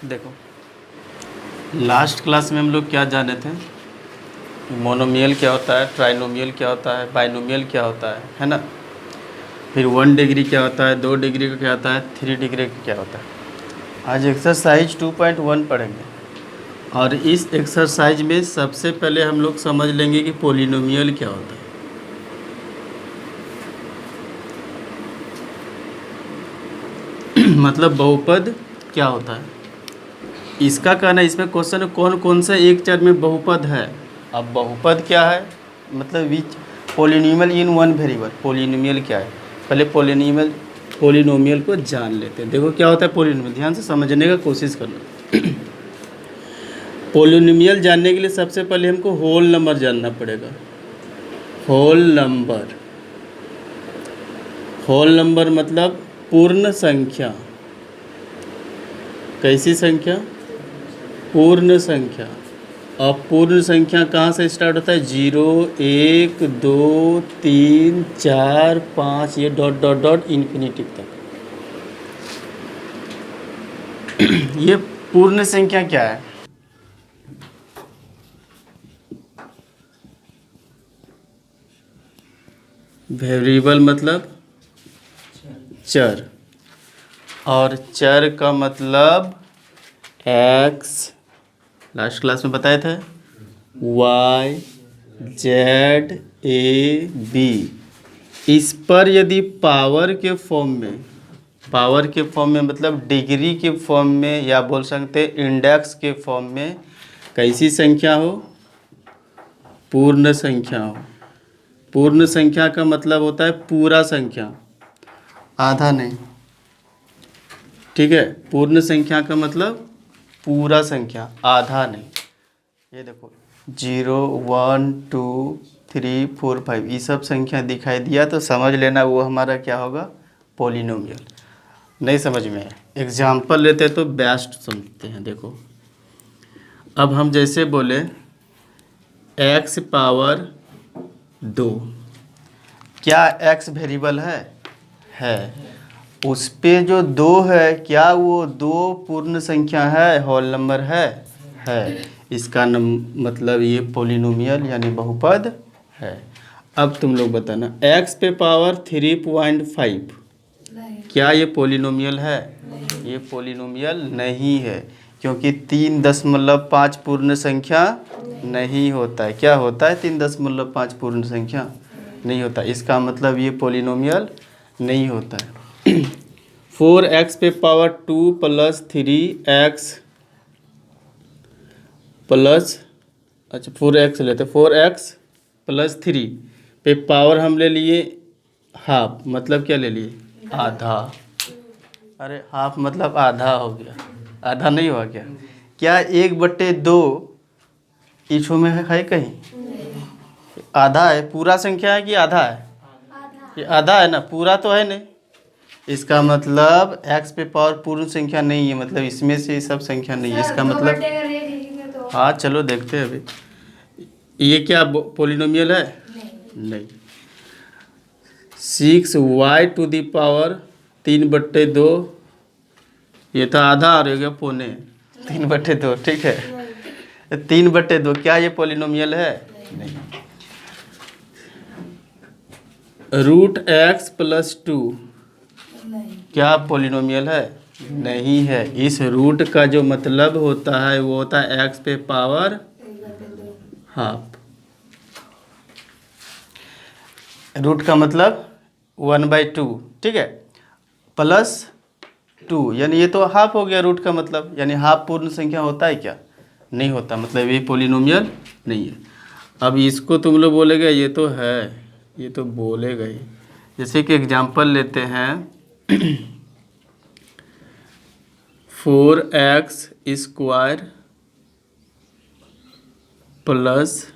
देखो, last class में हम लोग क्या जाने थे, मोनोमियल क्या होता है, ट्राइनोमियल क्या होता है, बाइनोमियल क्या होता है ना। फिर 1 डिग्री क्या होता है, 2 डिग्री का क्या होता है, 3 डिग्री का क्या होता है। आज एक्सरसाइज 2.1 पढ़ेंगे और इस एक्सरसाइज में सबसे पहले हम लोग समझ लेंगे कि पोलिनोमियल क्या होता है। मतलब बहुपद क्या होता है, इसका कहना है। इसमें क्वेश्चन कौन कौन सा एक चर में बहुपद है। अब बहुपद क्या है, मतलब which polynomial in one variable, polynomial क्या है। पहले पोलिनोमियल को जान लेते हैं। देखो क्या होता है पोलिनोमियल, ध्यान से समझने का कोशिश करना। पोलिनोमियल जानने के लिए सबसे पहले हमको होल नंबर जानना पड़ेगा। होल नंबर मतलब पूर्ण संख्या। कैसी संख्या, पूर्ण संख्या। और पूर्ण संख्या कहाँ से स्टार्ट होता है, 0 1 2 3 4 5, ये डॉट डॉट डॉट इन्फिनिटी तक। ये पूर्ण संख्या क्या है, वेरिएबल मतलब चर, और चर का मतलब x, लास्ट क्लास में बताए थे, y z a b। इस पर यदि पावर के फॉर्म में मतलब डिग्री के फॉर्म में, या बोल सकते हैं इंडेक्स के फॉर्म में कैसी संख्या हो, पूर्ण संख्या हो। पूर्ण संख्या का मतलब होता है पूरा संख्या, आधा नहीं। ठीक है, पूर्ण संख्या का मतलब पूरा संख्या, आधा नहीं। ये देखो 0 1 2 3 4 5, ये सब संख्या दिखाई दिया तो समझ लेना वो हमारा क्या होगा, पोलिनोमियल। नहीं समझ में एग्जाम्पल लेते तो बेस्ट समझते हैं। देखो अब हम जैसे बोले x पावर 2, क्या x वेरिएबल है। उस पे जो 2 है, क्या वो 2 पूर्ण संख्या है, होल नंबर है। इसका मतलब ये पोलिनोमियल यानी बहुपद है। अब तुम लोग बताना, x पे पावर 3.5 क्या ये पोलिनोमियल है। ये पोलिनोमियल नहीं है, क्योंकि 3.5 पूर्ण संख्या नहीं होता है। क्या होता है, 3.5 पूर्ण संख्या नहीं होता। इसका मतलब ये पोलिनोमियल नहीं होता है। 4x पे पावर 2 प्लस 3x प्लस, अच्छा 4x लेते, 4x प्लस 3 पे पावर हम ले लिए हाफ, मतलब क्या ले लिए, आधा। अरे हाफ मतलब आधा हो गया, आधा नहीं हुआ क्या। क्या 1/2 इशू में है कहीं, आधा है। पूरा संख्या है कि आधा है, ये आधा है ना, पूरा तो है नहीं। इसका मतलब x पे पावर पूर्ण संख्या नहीं है, मतलब इसमें से सब संख्या नहीं है। इसका मतलब हाँ चलो देखते हैं अभी। ये क्या पोलिनोमियल है, नहीं। 6y टू दी पावर 3/2, ये तो आधा और हो गया पौने, 3/2। ठीक है, 3/2 क्या ये पोलिनोमियल है, नहीं। √x + 2 क्या पोलिनोमियल है, नहीं है। इस रूट का जो मतलब होता है वो होता है x पे पावर हाफ। रूट का मतलब 1/2, ठीक है, प्लस 2, यानी ये तो हाफ हो गया रूट का मतलब, यानी हाफ पूर्ण संख्या होता है क्या, नहीं होता। मतलब ये पोलिनोमियल नहीं है। अब इसको तुम लोग बोलेगा ये तो है, ये तो बोलेगा ही। जैसे कि एग्जांपल लेते हैं 4x² प्लस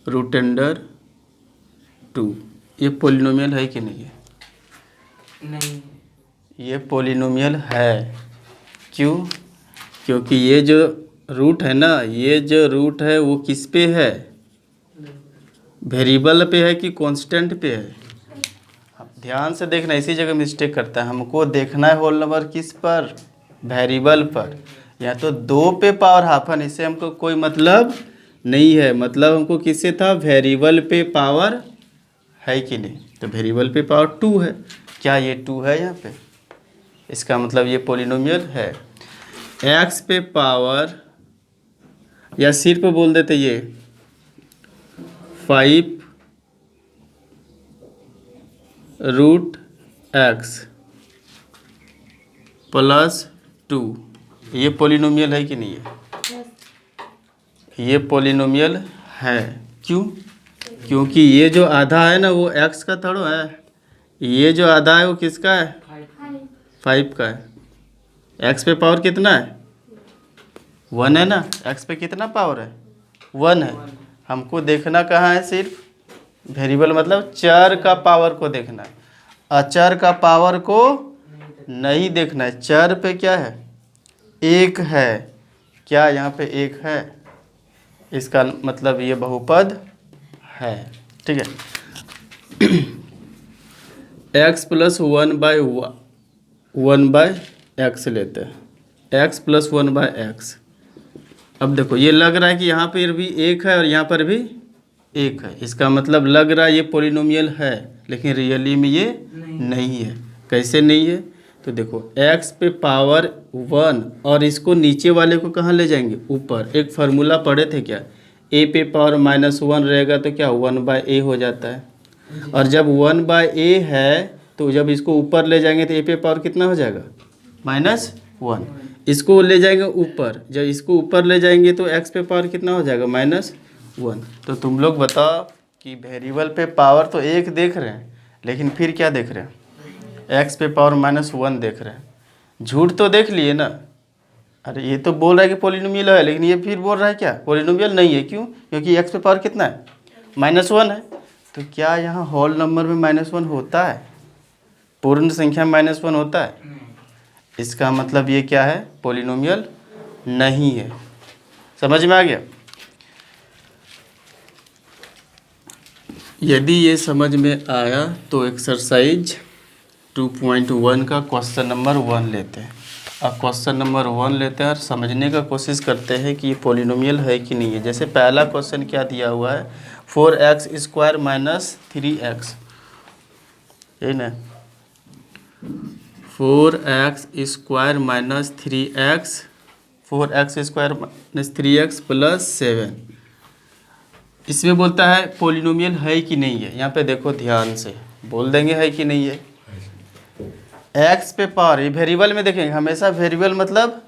√2, ये पोलिनोमियल है कि नहीं है, नहीं। ये पोलिनोमियल है, क्यों, क्योंकि ये जो रूट है ना, ये जो रूट है वो किस पे है, वेरिएबल पे है कि कांस्टेंट पे है। ध्यान से देखना, इसी जगह मिस्टेक करता है। हमको देखना है होल नंबर किस पर, वेरिएबल पर। या तो 2 पे पावर हाफ है, इससे हमको कोई मतलब नहीं है। मतलब हमको किससे था, वेरिएबल पे पावर है कि नहीं। तो वेरिएबल पे पावर 2 है, क्या ये 2 है यहाँ पे, इसका मतलब ये पॉलिनोमियल है। x पे पावर, या सिर्फ बोल देते ये 5 रूट x प्लस 2, ये पॉलिनोमियल है कि नहीं है, ये पॉलिनोमियल है। क्यों, क्योंकि ये जो आधा है ना वो x का थोड़ा है, ये जो आधा है वो किसका है, 5 का है। x पे पावर कितना है, 1 है ना, x पे कितना पावर है, 1 है। हमको देखना कहाँ है, सिर्फ वेरिएबल मतलब चर का पावर को देखना है, अचर का पावर को नहीं देखना है। चर पे क्या है, 1 है, क्या यहाँ पे 1 है, इसका मतलब ये बहुपद है। ठीक है। x प्लस 1/x लेते हैं, x प्लस 1/x। अब देखो ये लग रहा है कि यहाँ पर भी 1 है और यहाँ पर भी 1 है, इसका मतलब लग रहा है ये पॉलिनोमियल है, लेकिन रियली में ये नहीं है। कैसे नहीं है, तो देखो x पे पावर 1 और इसको नीचे वाले को कहाँ ले जाएंगे, ऊपर। एक फार्मूला पढ़े थे क्या, a पे पावर -1 रहेगा तो क्या 1/a हो जाता है, और जब 1/a है तो जब इसको ऊपर ले जाएंगे तो a पे पावर कितना हो जाएगा, -1। इसको ले जाएंगे ऊपर, जब इसको ऊपर ले जाएंगे तो x पे पावर कितना हो जाएगा, -1। तो तुम लोग बताओ कि वेरिएबल पे पावर तो 1 देख रहे हैं, लेकिन फिर क्या देख रहे हैं, x पे पावर -1 देख रहे हैं। झूठ तो देख लिए ना। अरे ये तो बोल रहा है कि पॉलिनोमियल है, लेकिन ये फिर बोल रहा है क्या पॉलिनोमियल नहीं है। क्यों, क्योंकि x पे पावर कितना है, -1 है। तो क्या यहाँ होल नंबर में -1 होता है, पूर्ण संख्या में -1 होता है, इसका मतलब ये क्या है, पॉलिनोमियल नहीं है। समझ में आ गया। यदि ये समझ में आया तो एक्सरसाइज 2.1 का क्वेश्चन नंबर 1 लेते हैं। अब क्वेश्चन नंबर 1 लेते हैं और समझने का कोशिश करते हैं कि ये पॉलिनोमियल है कि नहीं है। जैसे पहला क्वेश्चन क्या दिया हुआ है, 4x² - 3x, यही ना, 4x² - 3x, 4x² - 3x + 7। इसमें बोलता है पॉलिनोमियल है कि नहीं है। यहाँ पे देखो ध्यान से बोल देंगे है कि नहीं है। x पे पावर, ये वेरिएबल में देखेंगे हमेशा, वेरिएबल मतलब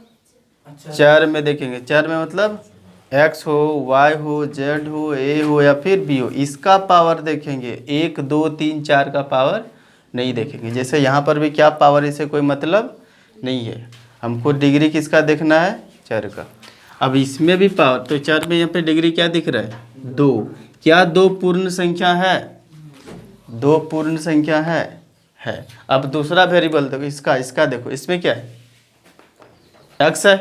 चर में देखेंगे। चर में मतलब x हो, y हो, z हो, a हो या फिर b हो, इसका पावर देखेंगे। 1 2 3 4 का पावर नहीं देखेंगे। जैसे यहाँ पर भी क्या पावर, इसे कोई मतलब नहीं है। हमको डिग्री किसका देखना है, चर का। अब इसमें भी पावर, तो चर में यहाँ पे डिग्री क्या दिख रहा है, 2। क्या 2 पूर्ण संख्या है, 2 पूर्ण संख्या है। अब दूसरा वेरिएबल देखो, इसका देखो, इसमें क्या है, x है।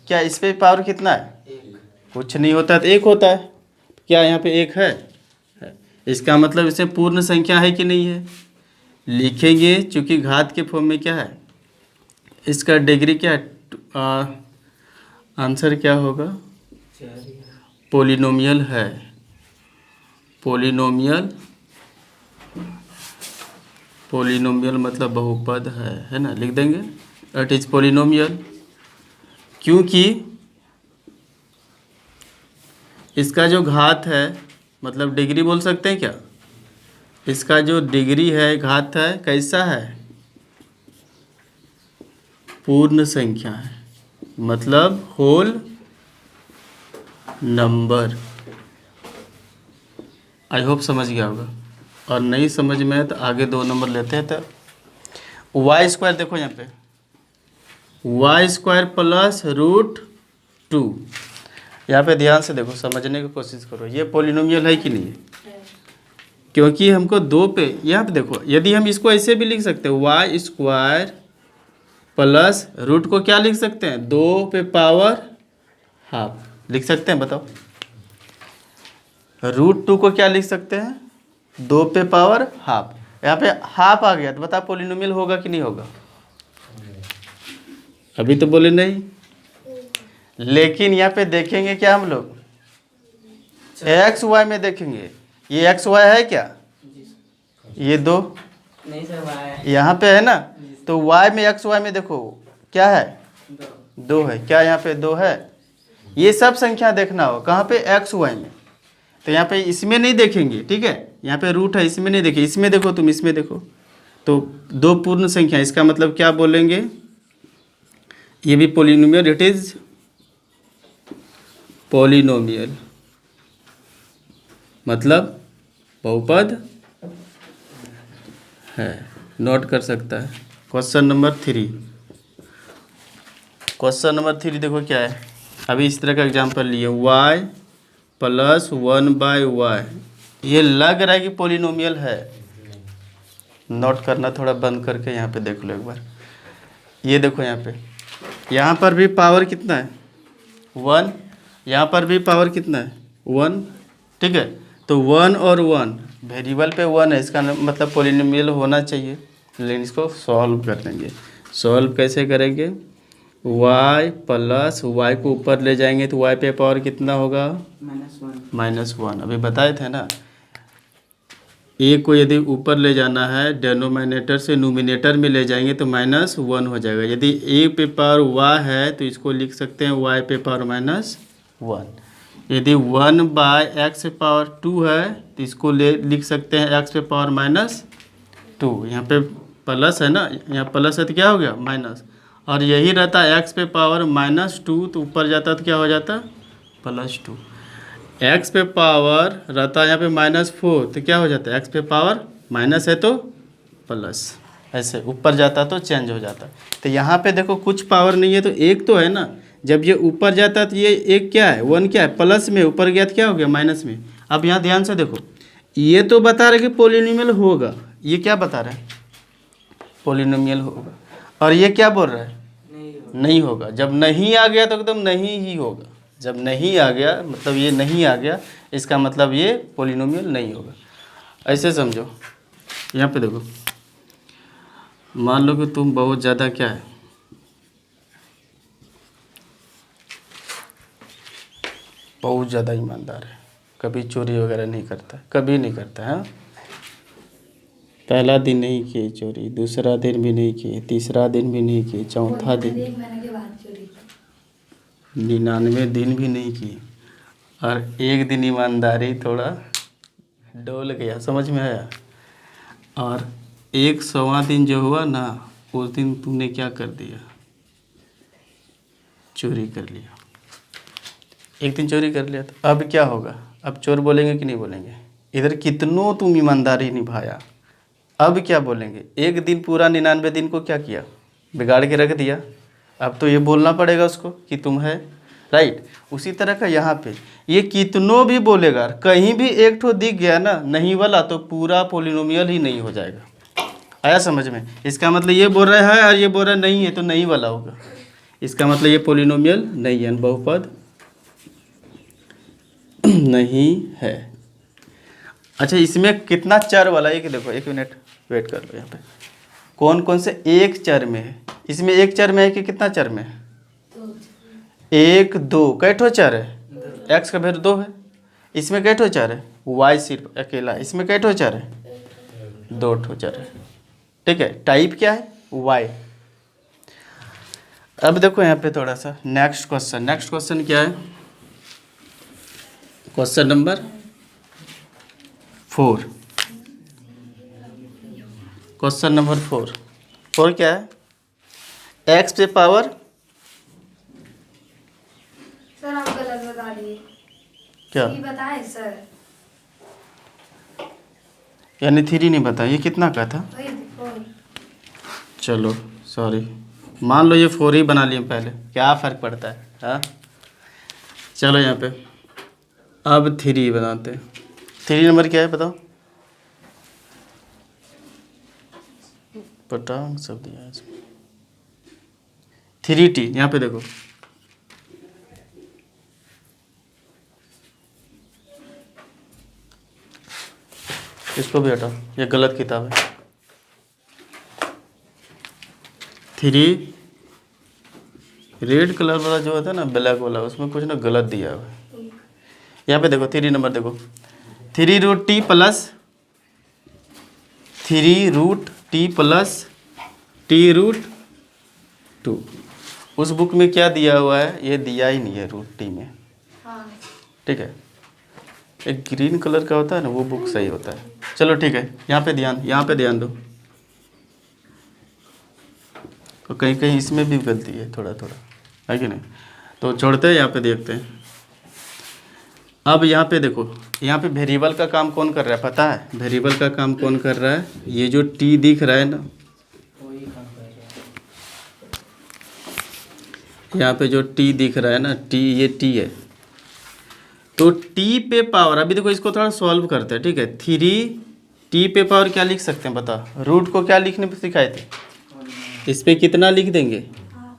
क्या इस पे पावर कितना है, कुछ नहीं होता है तो 1 होता है। क्या यहाँ पे 1 है। इसका मतलब इसे पूर्ण संख्या है कि नहीं है, लिखेंगे। चूंकि घात के फॉर्म में क्या है, इसका डिग्री क्या है, आंसर क्या होगा, पॉलिनोमियल है। पॉलिनोमियल मतलब बहुपद है ना, लिख देंगे इट इज पॉलिनोमियल। क्योंकि इसका जो घात है, मतलब डिग्री बोल सकते हैं क्या, इसका जो डिग्री है, घात है, कैसा है, पूर्ण संख्या है, मतलब होल नंबर। आई होप समझ गया होगा, और नहीं समझ में है तो आगे 2 नंबर लेते हैं। तो y² देखो यहाँ पे, y² + √2। यहाँ पे ध्यान से देखो, समझने की कोशिश करो, ये पॉलिनोमियल है कि नहीं है। क्योंकि हमको 2 पे, यहाँ पे देखो, यदि हम इसको ऐसे भी लिख सकते हैं, y² प्लस रूट को क्या लिख सकते हैं, 2 पे पावर हाफ लिख सकते हैं। बताओ, √2 को क्या लिख सकते हैं, 2 पे पावर हाफ। यहाँ पे हाफ आ गया तो बता पॉलिनोमियल होगा कि नहीं होगा। अभी तो बोले नहीं, लेकिन यहाँ पे देखेंगे क्या हम लोग, एक्स वाई में देखेंगे। ये एक्स वाई है क्या, ये दो नहीं सर वाई यहाँ पे है ना, तो वाई में एक्स वाई में देखो क्या है, दो है। क्या यहाँ पे दो है? ये सब संख्या देखना हो कहाँ पे, एक्स वाई में। तो यहाँ पे इसमें नहीं देखेंगे, ठीक है, यहाँ पे रूट है, इसमें नहीं देखें, इसमें देखो तुम, इसमें देखो। तो दो पूर्ण संख्या, इसका मतलब क्या बोलेंगे, ये भी पोलिनोमियल, इट इज पोलिनोमियल, मतलब बहुपद है। नोट कर सकता है। क्वेश्चन नंबर 3, क्वेश्चन नंबर 3 देखो क्या है। अभी इस तरह का एग्जांपल लिए, y + 1/y, ये लग रहा है कि पोलिनोमियल है। नोट करना थोड़ा बंद करके यहाँ पे देख लो एक बार। ये देखो यहाँ पर भी पावर कितना है, 1, यहाँ पर भी पावर कितना है, 1, ठीक है। तो 1 और 1 वेरिएबल पे 1 है, इसका मतलब पोलिनोमियल होना चाहिए। लेकिन इसको सॉल्व कर देंगे। सॉल्व कैसे करेंगे, y + y को ऊपर ले जाएंगे तो y पे पावर कितना होगा, -1। अभी बताए थे ना, a को यदि ऊपर ले जाना है डेनोमिनेटर से न्यूमिनेटर में ले जाएंगे तो -1 हो जाएगा। यदि a पे पावर y है तो इसको लिख सकते हैं y पे पावर -1। यदि 1/x⁻2 है तो इसको लिख सकते हैं x पे पावर -2। यहाँ पे प्लस है ना, यहाँ प्लस है तो क्या हो गया, माइनस। और यही रहता है x पे पावर -2, तो ऊपर जाता तो क्या हो जाता, +2। x पे पावर रहता है यहाँ पे -4, तो क्या हो जाता है, x पे पावर माइनस है तो प्लस, ऐसे ऊपर जाता तो चेंज हो जाता। तो यहाँ पे देखो कुछ पावर नहीं है तो एक तो है ना, जब ये ऊपर जाता है तो ये एक क्या है, 1 क्या है, प्लस में, ऊपर गया तो क्या हो गया, माइनस में। अब यहाँ ध्यान से देखो, ये तो बता रहे कि पोलिनोमियल होगा, ये क्या बता रहा है, पोलिनोमियल होगा। और ये क्या बोल रहा है, नहीं होगा। जब नहीं आ गया तो एकदम नहीं ही होगा। जब नहीं आ गया मतलब ये नहीं आ गया, इसका मतलब ये पोलिनोमियल नहीं होगा। ऐसे समझो। यहाँ पे देखो, मान लो कि तुम बहुत ज़्यादा क्या है, बहुत ज़्यादा ईमानदार है, कभी चोरी वगैरह नहीं करता, कभी नहीं करता है। पहला दिन नहीं किए चोरी, दूसरा दिन भी नहीं किए, तीसरा दिन भी नहीं किए, चौथा दिन, 99 दिन भी नहीं किए, और एक दिन ईमानदारी थोड़ा डोल गया, समझ में आया। और 100वां दिन जो हुआ ना, उस दिन तुमने क्या कर दिया, चोरी कर लिया। एक दिन चोरी कर लिया तो अब क्या होगा, अब चोर बोलेंगे कि नहीं बोलेंगे। इधर कितनों तुम ईमानदारी निभाया, अब क्या बोलेंगे। एक दिन पूरा 99 दिन को क्या किया, बिगाड़ के रख दिया। अब तो ये बोलना पड़ेगा उसको कि तुम है, राइट। उसी तरह का यहाँ पे ये कितनों भी बोलेगा, कहीं भी एक ठो दिख गया ना नहीं वाला, तो पूरा पोलिनोमियल ही नहीं हो जाएगा। आया समझ में। इसका मतलब ये बोल रहा है और ये बोल रहा नहीं है, तो नहीं वाला होगा। इसका मतलब ये पोलिनोमियल नहीं है, बहुपद नहीं है। अच्छा, इसमें कितना चर वाला है कि देखो, एक मिनट वेट कर लो। यहाँ पे कौन कौन से एक चर में है, इसमें एक चर में है कि कितना चर में है, 1 2, कै ठो चर है, x का वैल्यू 2 है। इसमें कै ठो चर है, y सिर्फ अकेला, इसमें कै ठो चर है, 2 ठो चर है, ठीक है। टाइप क्या है, y। अब देखो यहाँ पे थोड़ा सा नेक्स्ट क्वेश्चन क्या है, क्वेश्चन नंबर 4। क्वेश्चन नंबर 4 क्या है, x पे पावर, सर आप गलत बता दिए। क्या ये बताएं सर, यानी 3 नहीं बता, ये कितना का था, वही फोर। चलो सॉरी, मान लो ये 4 ही बना लिए पहले, क्या फ़र्क पड़ता है, हाँ। चलो यहाँ पे अब 3 बनाते हैं। 3 नंबर क्या है बताओ, पटांग सब दिया है इसमें। 3t, यहाँ पे देखो, इसको भी हटाओ, ये गलत किताब है। 3 रेड कलर वाला जो होता है ना, ब्लैक वाला, उसमें कुछ ना गलत दिया हुआ है। यहाँ पे देखो 3 नंबर देखो, 3√t plus 3√t plus t√2। उस बुक में क्या दिया हुआ है, ये दिया ही नहीं है √t में। हाँ ठीक है, एक ग्रीन कलर का होता है ना, वो बुक सही होता है। चलो ठीक है, यहाँ पे ध्यान दो। तो कहीं कहीं इसमें भी गलती है, थोड़ा थोड़ा है कि नहीं, तो छोड़ते हैं, यहाँ पे देखते हैं। अब यहाँ पे देखो, यहाँ पे वेरिएबल का काम कौन कर रहा है पता है? वेरिएबल का काम कौन कर रहा है? ये जो टी दिख रहा है ना, वही काम कर रहा है। यहाँ पे जो टी दिख रहा है ना, टी, ये टी है। तो टी पे पावर, अभी देखो इसको थोड़ा सॉल्व करते हैं। ठीक है, 3t पे पावर क्या लिख सकते हैं बता? रूट को क्या लिखने पे सिखाए थे? इस पे कितना लिख देंगे?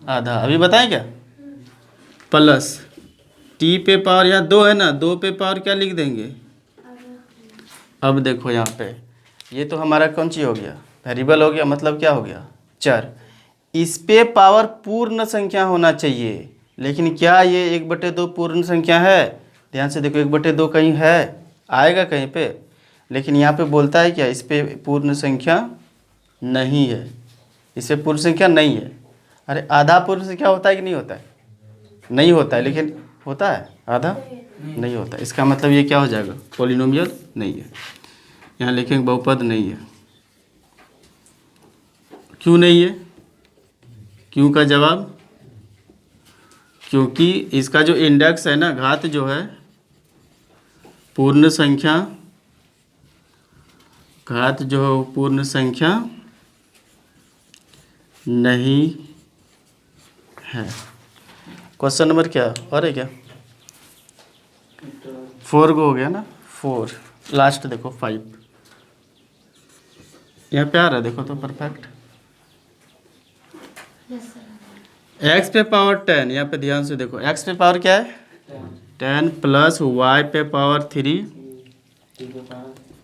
आधा। अभी बताएं क्या? प्लस टी पे पावर, यहाँ 2 है ना, 2 पे पावर क्या लिख देंगे? अब देखो यहाँ पे, ये तो हमारा कौन सी हो गया? वेरिएबल हो गया, मतलब क्या हो गया? चर। इस पे पावर पूर्ण संख्या होना चाहिए, लेकिन क्या ये 1/2 पूर्ण संख्या है? ध्यान से देखो, 1/2 कहीं है, आएगा कहीं पे, लेकिन यहाँ पे बोलता है क्या? इस पे पूर्ण संख्या नहीं है, इस पे पूर्ण संख्या नहीं है। अरे आधा पूर्ण संख्या होता है कि नहीं होता है? नहीं होता है, लेकिन होता है आधा? नहीं होता। इसका मतलब ये क्या हो जाएगा? पॉलिनोमियल नहीं है। यहाँ लिखेंगे बहुपद नहीं है। क्यों नहीं है? क्यों का जवाब, क्योंकि इसका जो इंडेक्स है ना, घात जो है, पूर्ण संख्या, घात जो है पूर्ण संख्या नहीं है। क्वेश्चन नंबर क्या और है क्या? 4 को हो गया ना, 4। लास्ट देखो 5, यहाँ पे आ रहा है देखो तो परफेक्ट। x पे पावर 10, यहाँ पे ध्यान से देखो, x पे पावर क्या है? 10 प्लस y पे पावर 3,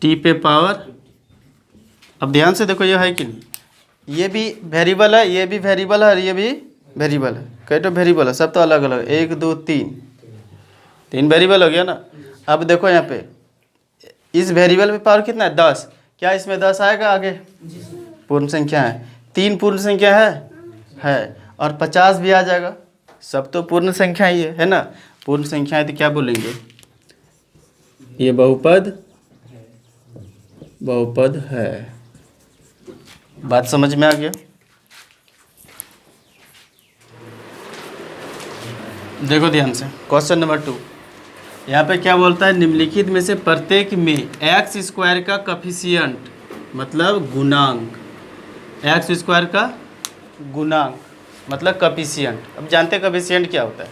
t पे पावर। अब ध्यान से देखो, ये है कि नहीं? ये भी वेरिएबल है, ये भी वेरिएबल है, और ये भी वेरिएबल है। कई तो वेरिएबल है, सब तो अलग अलग, 1 2 3 वेरिएबल हो गया ना। अब देखो यहाँ पे, इस वेरिएबल पे पावर कितना है? 10। क्या इसमें 10 आएगा आगे? पूर्ण संख्या है। 3 पूर्ण संख्या है, और 50 भी आ जाएगा। सब तो पूर्ण संख्या ही है ना? पूर्ण संख्या है तो क्या बोलेंगे? ये बहुपद है। बात समझ में आ गया? देखो ध्यान से, क्वेश्चन नंबर 2, यहाँ पे क्या बोलता है? निम्नलिखित में से प्रत्येक में x² का कॉफिशिएंट, मतलब गुणांक, x² का गुणांक मतलब कॉफिशिएंट। अब जानते हैं कॉफिशिएंट क्या होता है?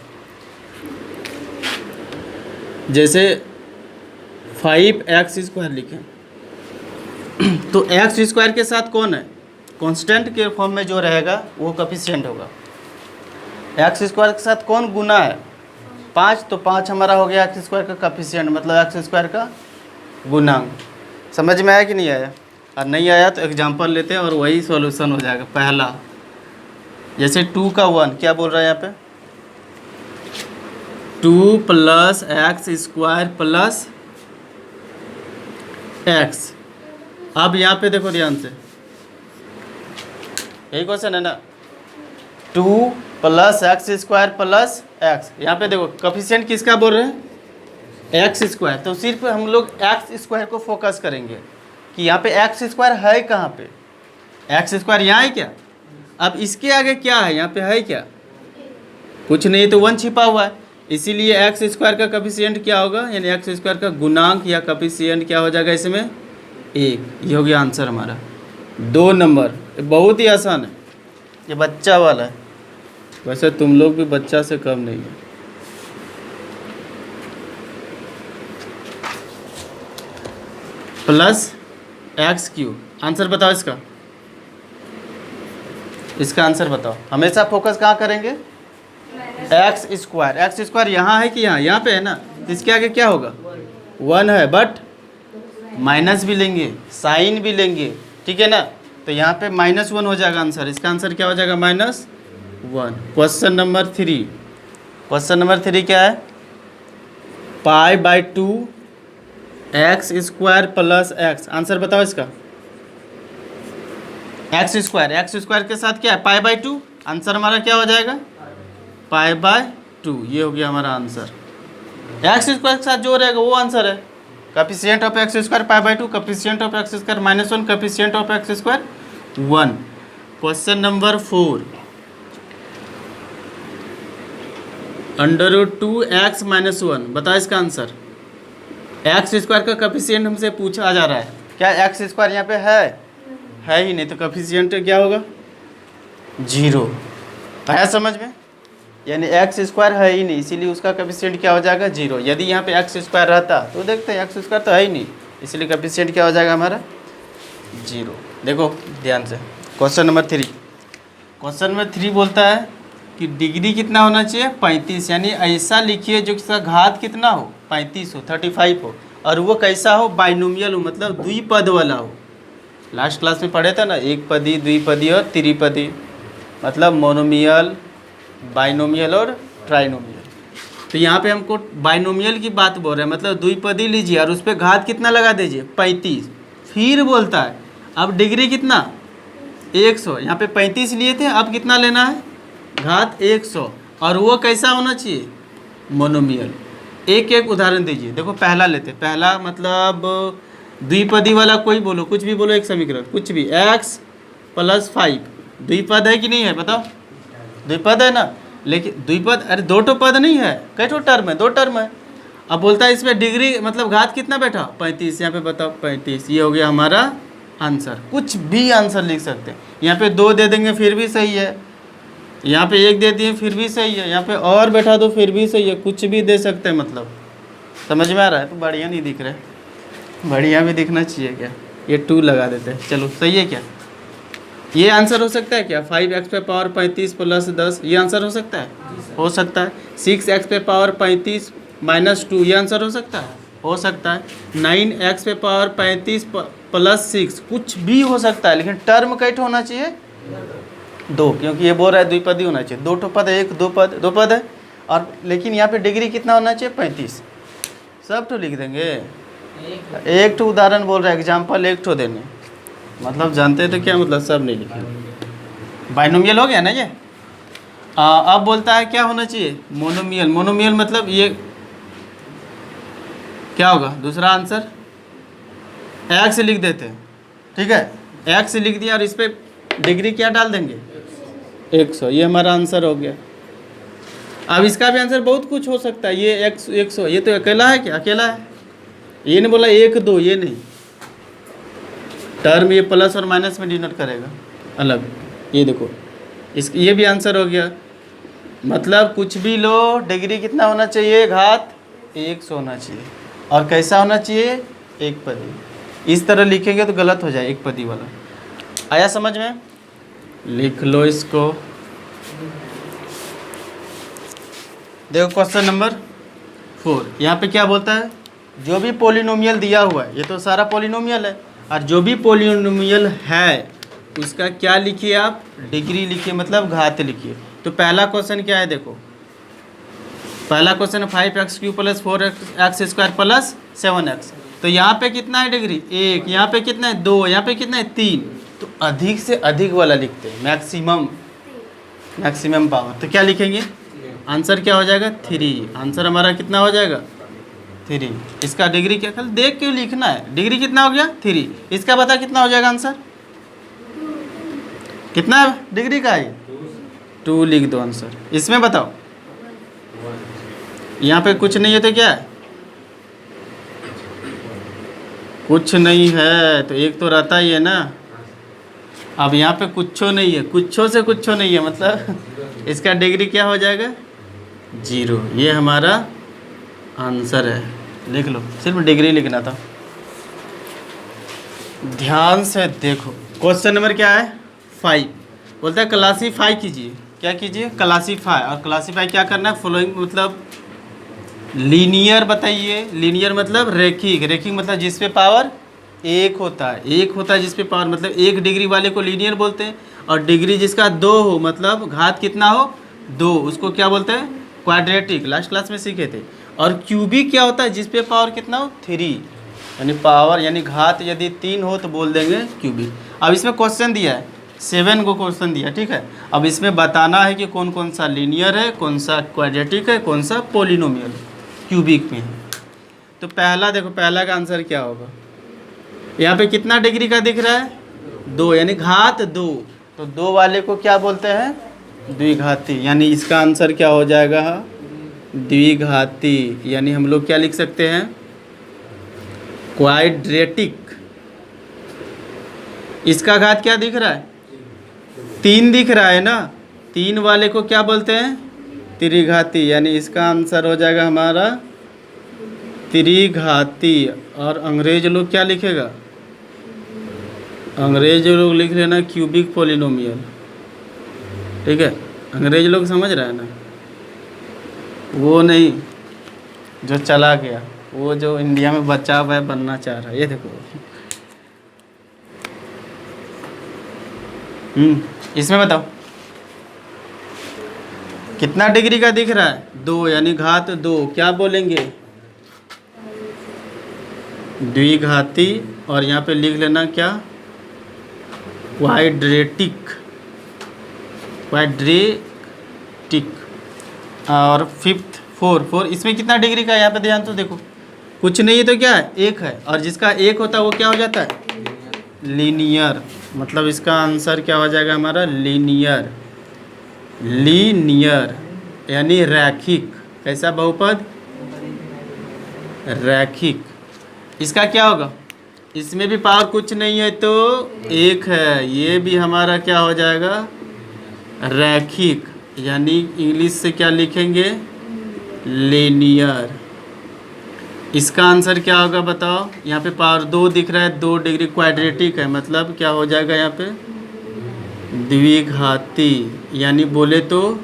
जैसे 5x² लिखें, तो x² के साथ कौन है? कांस्टेंट के फॉर्म में जो रहेगा वो कॉफिशिएंट होगा। x² के साथ कौन गुना है? 5, तो 5 हमारा हो गया x² का कॉफिशिएंट, मतलब x² का गुणांक। समझ में आया कि नहीं आया? और नहीं आया तो एग्जांपल लेते हैं और वही सॉल्यूशन हो जाएगा। पहला, जैसे 2 का 1 क्या बोल रहा है यहाँ पे? 2 + x² + x। अब यहाँ पे देखो ध्यान से, यही क्वेश्चन है ना, 2 + x² + x। यहाँ पे देखो कॉफिशिएंट किसका बोल रहे हैं? x²। तो सिर्फ हम लोग x² को फोकस करेंगे कि यहाँ पे x² है कहाँ पे? x² यहाँ है क्या? अब इसके आगे क्या है? यहाँ पे है क्या? कुछ नहीं, तो 1 छिपा हुआ है। इसीलिए x² का कॉफिशिएंट क्या होगा? यानी x² का गुणांक या कॉफिशिएंट क्या हो जाएगा इसमें? 1। ये हो गया आंसर हमारा। 2 नंबर, बहुत ही आसान है, ये बच्चा वाला है। वैसे तुम लोग भी बच्चा से कम नहीं है। +x³ आंसर बताओ इसका। इसका आंसर बताओ। हमेशा फोकस कहाँ करेंगे? x² यहाँ है कि यहाँ? यहाँ पे है ना, इसके आगे क्या होगा? 1 है, बट माइनस भी लेंगे, साइन भी लेंगे, ठीक है ना? तो यहाँ पे -1 हो जाएगा आंसर। इसका आंसर क्या हो जाएगा? 1। क्वेश्चन नंबर 3, क्वेश्चन नंबर 3 क्या है? π/2 X square plus X. Answer बताओ इसका। एक्स स्क्वायर के साथ क्या है? π/2। आंसर हमारा क्या हो जाएगा? π/2। ये हो गया हमारा आंसर। एक्स स्क्वायर के साथ जो रहेगा वो आंसर है। Coefficient of X square π/2, coefficient of X square -1, coefficient of X square 1। Question number 4, √2x - 1। बताओ इसका आंसर। एक्स स्क्वायर का कॉफिशिएंट हमसे पूछा जा रहा है। क्या एक्स स्क्वायर यहाँ पे है ही नहीं, तो कॉफिशिएंट क्या होगा? 0। आया समझ में? यानी एक्स स्क्वायर है ही नहीं, इसीलिए उसका कॉफिशिएंट क्या हो जाएगा? 0। यदि यहाँ पे एक्स स्क्वायर रहता तो देखते हैं एक्स स्क्वायर तो है ही नहीं, इसलिए कॉफिशिएंट क्या हो जाएगा हमारा? 0। देखो ध्यान से, क्वेश्चन नंबर 3। क्वेश्चन नंबर 3 बोलता है कि डिग्री कितना होना चाहिए? 35। यानी ऐसा लिखिए जो इसका घात कितना हो? 35 हो, 35 हो, और वो कैसा हो? बाइनोमियल हो, मतलब द्विपद वाला हो। लास्ट क्लास में पढ़े थे ना, एक पदी, द्विपदी और त्रिपदी, मतलब मोनोमियल, बाइनोमियल और ट्राइनोमियल। तो यहाँ पे हमको बाइनोमियल की बात बोल रहे हैं, मतलब द्विपदी लीजिए और उस पर घात कितना लगा दीजिए? 35। फिर बोलता है अब डिग्री कितना? 100। यहाँ पे 35 लिए थे, अब कितना लेना है? घात 100। और वो कैसा होना चाहिए? मोनोमियल। एक एक उदाहरण दीजिए। देखो पहला लेते, पहला मतलब द्विपदी वाला, कोई बोलो, कुछ भी बोलो, एक समीकरण कुछ भी। x + 5 द्विपद है कि नहीं है? बताओ। द्विपद है ना, लेकिन द्विपद, अरे दो ठो पद नहीं है, कई ठो टर्म है? 2 टर्म है। अब बोलता है इसमें डिग्री मतलब घात कितना बैठा? 35। यहाँ पे बताओ 35। ये हो गया हमारा आंसर। कुछ भी आंसर लिख सकते हैं। यहाँ पे 2 दे देंगे फिर भी सही है, यहाँ पे 1 दे दिए फिर भी सही है, यहाँ पे और बैठा दो फिर भी सही है, कुछ भी दे सकते हैं। मतलब समझ में आ रहा है? तो बढ़िया नहीं दिख रहा है, बढ़िया भी दिखना चाहिए क्या? ये 2 लगा देते हैं। चलो सही है क्या? ये आंसर हो सकता है क्या? 5x पे पावर 35 + 10, ये आंसर हो सकता है? हो सकता है। 6x पे पावर 35 - 2, ये आंसर हो सकता है? हो सकता है। 9x पे पावर 35 + 6, कुछ भी हो सकता है, लेकिन टर्म कैट होना चाहिए? 2, क्योंकि ये बोल रहा है द्विपदी होना चाहिए। 2 ठो पद है, 1 दो पद है, और लेकिन यहाँ पे डिग्री कितना होना चाहिए? 35। सब तो लिख देंगे। एक ठो उदाहरण बोल रहा है, एग्जाम्पल एक ठो देने, मतलब जानते हैं तो क्या मतलब, सब नहीं लिखेंगे। बाइनोमियल हो गया ना ये। अब बोलता है क्या होना चाहिए? मोनोमियल। मोनोमियल मतलब ये क्या होगा? दूसरा आंसर एक्स लिख देते हैं, ठीक है? एक्स लिख दिया और इस पर डिग्री क्या डाल देंगे? 100। ये हमारा आंसर हो गया। अब इसका भी आंसर बहुत कुछ हो सकता है। ये 100, ये तो अकेला है क्या? अकेला है। ये नहीं बोला 1 2, ये नहीं, टर्म ये प्लस और माइनस में डिनोट करेगा अलग। ये देखो, ये भी आंसर हो गया। मतलब कुछ भी लो, डिग्री कितना होना चाहिए? घात 100 होना चाहिए। और कैसा होना चाहिए? एक पदी। इस तरह लिखेंगे तो गलत हो जाए, एक पदी वाला। आया समझ में? लिख लो इसको। देखो क्वेश्चन नंबर 4, यहाँ पे क्या बोलता है? जो भी पोलिनोमियल दिया हुआ है, ये तो सारा पोलिनोमियल है, और जो भी पोलिनोमियल है उसका क्या लिखिए आप? डिग्री लिखिए, मतलब घात लिखिए। तो पहला क्वेश्चन क्या है? देखो पहला क्वेश्चन 5x³ + 4x² + 7x। तो यहाँ पे कितना है डिग्री? 1। यहाँ पे कितना है? 2। यहाँ पे कितना है? 3। तो अधिक से अधिक वाला लिखते हैं, मैक्सिमम पावर। तो क्या लिखेंगे? आंसर क्या हो जाएगा? 3। आंसर हमारा कितना हो जाएगा? 3। इसका डिग्री क्या? कल देख के लिखना है। डिग्री कितना हो गया? 3। इसका बता कितना हो जाएगा आंसर? कितना है डिग्री का? है 2 लिख दो आंसर। इसमें बताओ, यहाँ पे कुछ नहीं है तो क्या है? कुछ नहीं है तो एक तो रहता ही है ना। अब यहाँ पे कुछो नहीं है, कुछो से कुछो नहीं है, मतलब इसका डिग्री क्या हो जाएगा? 0। ये हमारा आंसर है। लिख लो, सिर्फ डिग्री लिखना था। ध्यान से देखो, क्वेश्चन नंबर क्या है? 5 बोलता है क्लासीफाई कीजिए। क्या कीजिए? क्लासीफाई। और क्लासीफाई क्या करना है? फॉलोइंग मतलब लीनियर बताइए। लीनियर मतलब रेखिक। रेखिक मतलब जिस पे पावर 1 होता है। 1 होता है जिस पे पावर, मतलब 1 डिग्री वाले को लीनियर बोलते हैं, और डिग्री जिसका 2 हो, मतलब घात कितना हो 2, उसको क्या बोलते हैं क्वाड्रेटिक, लास्ट क्लास में सीखे थे। और क्यूबिक क्या होता है जिस पे पावर कितना हो 3, यानी पावर यानी घात यदि 3 हो तो बोल देंगे क्यूबिक। अब इसमें क्वेश्चन दिया है 7 को क्वेश्चन दिया, ठीक है। अब इसमें बताना है कि कौन कौन सा लीनियर है, कौन सा क्वाड्रेटिक है, कौन सा पोलिनोमियल क्यूबिक में है। तो पहला देखो, पहला का आंसर क्या होगा, यहाँ पे कितना डिग्री का दिख रहा है 2, यानी घात 2, तो 2 वाले को क्या बोलते हैं द्विघाती, यानी इसका आंसर क्या हो जाएगा द्विघाती, यानी हम लोग क्या लिख सकते हैं क्वाड्रेटिक। इसका घात क्या दिख रहा है 3 दिख रहा है ना, 3 वाले को क्या बोलते हैं त्रिघाती, यानी इसका आंसर हो जाएगा हमारा त्रिघाती। और अंग्रेज लोग क्या लिखेगा, अंग्रेज लोग लिख लेना क्यूबिक पोलिनोमियल, ठीक है। अंग्रेज लोग समझ रहे हैं ना, वो नहीं जो चला गया, वो जो इंडिया में बचा हुआ है बनना चाह रहा है, ये देखो। इसमें बताओ कितना डिग्री का दिख रहा है 2, यानी घात 2, क्या बोलेंगे द्विघाती। और यहाँ पे लिख लेना क्या क्वाड्रेटिक, क्वाड्रेटिक। और फिफ्थ 4, इसमें कितना डिग्री का है यहाँ पे ध्यान तो देखो, कुछ नहीं है तो क्या है 1 है, और जिसका 1 होता है वो क्या हो जाता है लीनियर, मतलब इसका आंसर क्या हो जाएगा हमारा लीनियर, लीनियर यानी रैखिक। कैसा बहुपद रैखिक। इसका क्या होगा, इसमें भी पावर कुछ नहीं है तो 1 है, ये भी हमारा क्या हो जाएगा रैखिक, यानी इंग्लिश से क्या लिखेंगे लीनियर। इसका आंसर क्या होगा बताओ, यहाँ पे पावर 2 दिख रहा है, 2 डिग्री क्वाड्रेटिक है, मतलब क्या हो जाएगा यहाँ पे द्विघाती, यानी बोले तो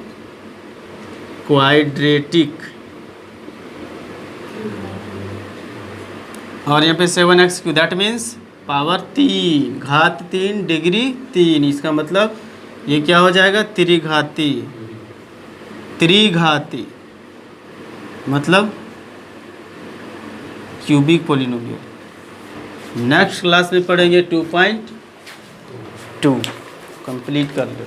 क्वाड्रेटिक। और यहाँ पे 7x3 दैट मीन्स पावर 3, घात 3 डिग्री 3, इसका मतलब ये क्या हो जाएगा त्रिघाती, त्रिघाती मतलब क्यूबिक पोलिनोमियल। नेक्स्ट क्लास में पढ़ेंगे 2.2, कंप्लीट कर लो।